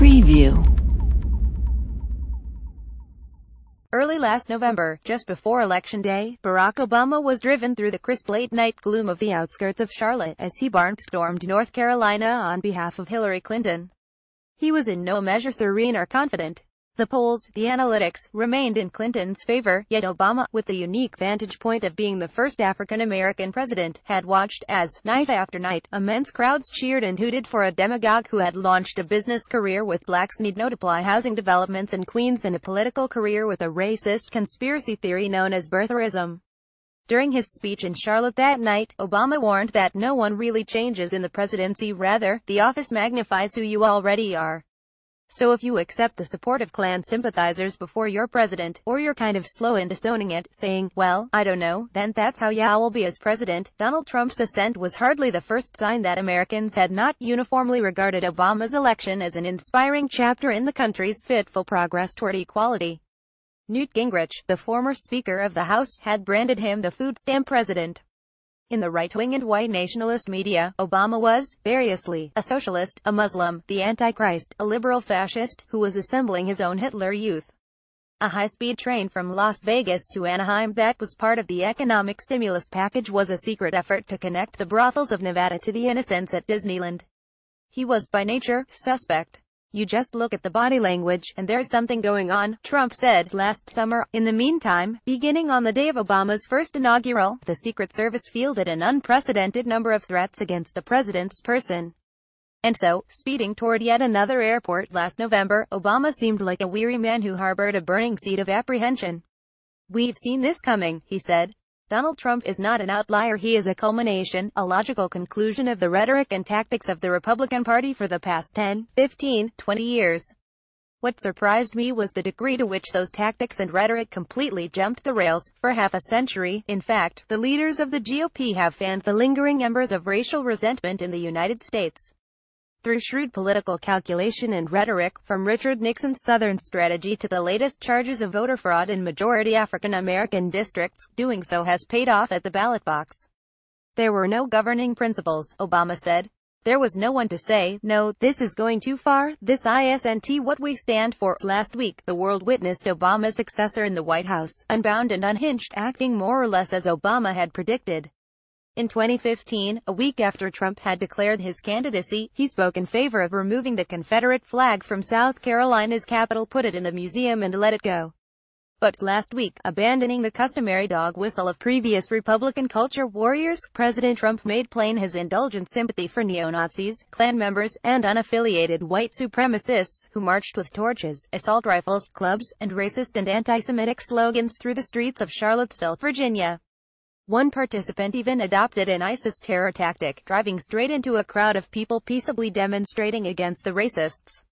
Preview. Early last November, just before Election Day, Barack Obama was driven through the crisp late-night gloom of the outskirts of Charlotte as he barnstormed North Carolina on behalf of Hillary Clinton. He was in no measure serene or confident. The polls, the analytics, remained in Clinton's favor, yet Obama, with the unique vantage point of being the first African-American president, had watched as, night after night, immense crowds cheered and hooted for a demagogue who had launched a business career with blacks need not apply housing developments in Queens and a political career with a racist conspiracy theory known as birtherism. During his speech in Charlotte that night, Obama warned that no one really changes in the presidency, rather, the office magnifies who you already are. So if you accept the support of Klan sympathizers before you're president, or you're kind of slow in disowning it, saying, well, I don't know, then that's how I will be as president. Donald Trump's ascent was hardly the first sign that Americans had not uniformly regarded Obama's election as an inspiring chapter in the country's fitful progress toward equality. Newt Gingrich, the former Speaker of the House, had branded him the food stamp president. In the right-wing and white nationalist media, Obama was, variously, a socialist, a Muslim, the Antichrist, a liberal fascist, who was assembling his own Hitler Youth. A high-speed train from Las Vegas to Anaheim that was part of the economic stimulus package was a secret effort to connect the brothels of Nevada to the innocents at Disneyland. He was, by nature, suspect. You just look at the body language, and there's something going on, Trump said last summer. In the meantime, beginning on the day of Obama's first inaugural, the Secret Service fielded an unprecedented number of threats against the president's person. And so, speeding toward yet another airport last November, Obama seemed like a weary man who harbored a burning seed of apprehension. We've seen this coming, he said. Donald Trump is not an outlier, he is a culmination, a logical conclusion of the rhetoric and tactics of the Republican Party for the past 10, 15, 20 years. What surprised me was the degree to which those tactics and rhetoric completely jumped the rails. For half a century, in fact, the leaders of the GOP have fanned the lingering embers of racial resentment in the United States. Through shrewd political calculation and rhetoric, from Richard Nixon's Southern strategy to the latest charges of voter fraud in majority African-American districts, doing so has paid off at the ballot box. There were no governing principles, Obama said. There was no one to say, no, this is going too far, this isn't what we stand for. Last week, the world witnessed Obama's successor in the White House, unbound and unhinged, acting more or less as Obama had predicted. In 2015, a week after Trump had declared his candidacy, he spoke in favor of removing the Confederate flag from South Carolina's Capitol, put it in the museum and let it go. But last week, abandoning the customary dog whistle of previous Republican culture warriors, President Trump made plain his indulgent sympathy for neo-Nazis, Klan members, and unaffiliated white supremacists who marched with torches, assault rifles, clubs, and racist and anti-Semitic slogans through the streets of Charlottesville, Virginia. One participant even adopted an ISIS terror tactic, driving straight into a crowd of people peaceably demonstrating against the racists.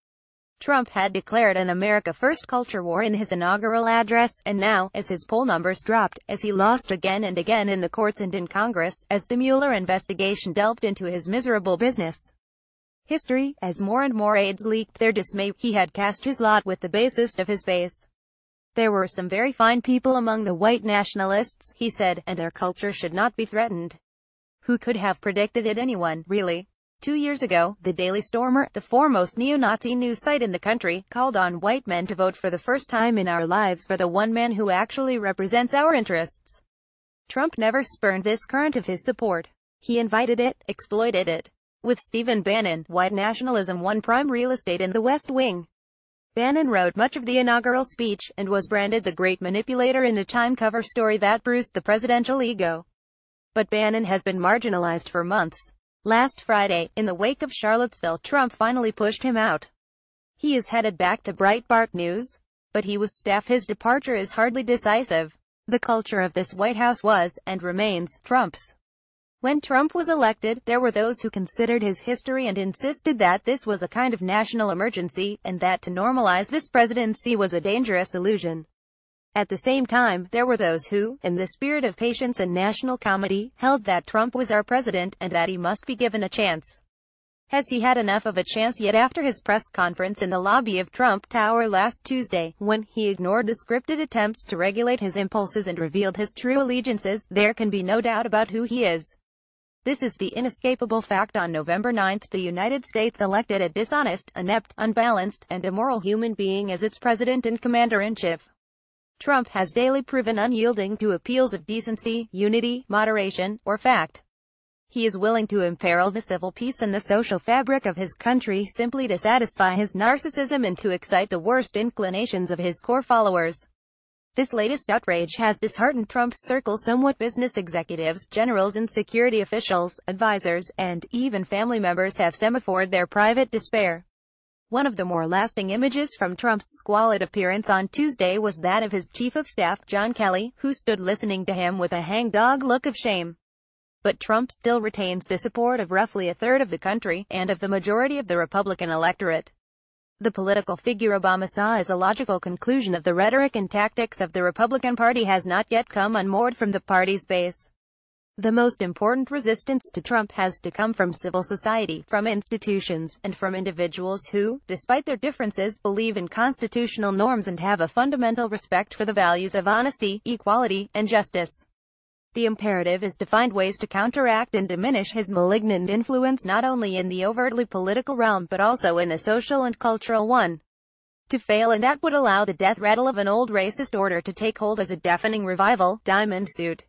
Trump had declared an America First culture war in his inaugural address, and now, as his poll numbers dropped, as he lost again and again in the courts and in Congress, as the Mueller investigation delved into his miserable business history, as more and more aides leaked their dismay, he had cast his lot with the basest of his base. There were some very fine people among the white nationalists, he said, and their culture should not be threatened. Who could have predicted it? Anyone, really? 2 years ago, the Daily Stormer, the foremost neo-Nazi news site in the country, called on white men to vote for the first time in our lives for the one man who actually represents our interests. Trump never spurned this current of his support. He invited it, exploited it. With Stephen Bannon, white nationalism won prime real estate in the West Wing. Bannon wrote much of the inaugural speech, and was branded the great manipulator in a Time cover story that bruised the presidential ego. But Bannon has been marginalized for months. Last Friday, in the wake of Charlottesville, Trump finally pushed him out. He is headed back to Breitbart News. But he was staff. His departure is hardly decisive. The culture of this White House was, and remains, Trump's. When Trump was elected, there were those who considered his history and insisted that this was a kind of national emergency, and that to normalize this presidency was a dangerous illusion. At the same time, there were those who, in the spirit of patience and national comedy, held that Trump was our president, and that he must be given a chance. Has he had enough of a chance yet? After his press conference in the lobby of Trump Tower last Tuesday, when he ignored the scripted attempts to regulate his impulses and revealed his true allegiances, there can be no doubt about who he is. This is the inescapable fact. On November 9, the United States elected a dishonest, inept, unbalanced, and immoral human being as its president and commander-in-chief. Trump has daily proven unyielding to appeals of decency, unity, moderation, or fact. He is willing to imperil the civil peace and the social fabric of his country simply to satisfy his narcissism and to excite the worst inclinations of his core followers. This latest outrage has disheartened Trump's circle somewhat. Business executives, generals and security officials, advisors, and even family members have semaphored their private despair. One of the more lasting images from Trump's squalid appearance on Tuesday was that of his chief of staff, John Kelly, who stood listening to him with a hangdog look of shame. But Trump still retains the support of roughly a third of the country, and of the majority of the Republican electorate. The political figure Obama saw as a logical conclusion of the rhetoric and tactics of the Republican Party has not yet come unmoored from the party's base. The most important resistance to Trump has to come from civil society, from institutions, and from individuals who, despite their differences, believe in constitutional norms and have a fundamental respect for the values of honesty, equality, and justice. The imperative is to find ways to counteract and diminish his malignant influence not only in the overtly political realm but also in the social and cultural one. To fail in that would allow the death rattle of an old racist order to take hold as a deafening revival. Diamond suit.